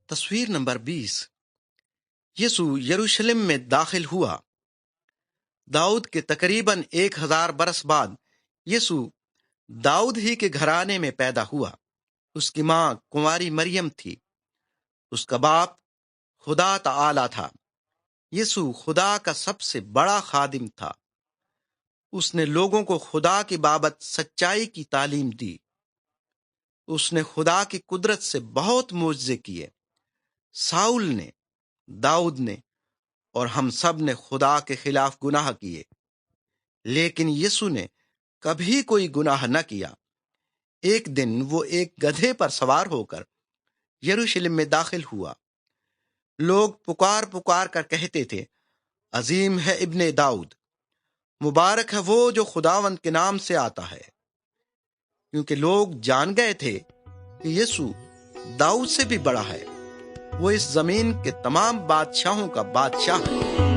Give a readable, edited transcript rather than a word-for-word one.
تصویر نمبر 20۔ یسوع یروشلم میں داخل ہوا۔ داؤد کے تقریباً 1000 برس بعد یسوع داؤد ہی کے گھرانے میں پیدا ہوا۔ اس کی ماں کنواری مریم تھی۔ اس کا باپ خدا تعالی تھا۔ یسوع خدا کا سب سے بڑا خادم تھا۔ اس نے لوگوں کو خدا کی بابت سچائی کی تعلیم دی۔ اس نے خدا کی قدرت سے بہت معجزے کیے۔ ساؤل نے، داؤد نے اور ہم سب نے خدا کے خلاف گناہ کیے، لیکن یسوع نے کبھی کوئی گناہ نہ کیا۔ ایک دن وہ ایک گدھے پر سوار ہو کر یروشلم میں داخل ہوا۔ لوگ پکار پکار کر کہتے تھے، عظیم ہے ابن داؤد، مبارک ہے وہ جو خداوند کے نام سے آتا ہے۔ کیونکہ لوگ جان گئے تھے کہ یسوع داؤد سے بھی بڑا ہے۔ وہ اس زمین کے تمام بادشاہوں کا بادشاہ ہے۔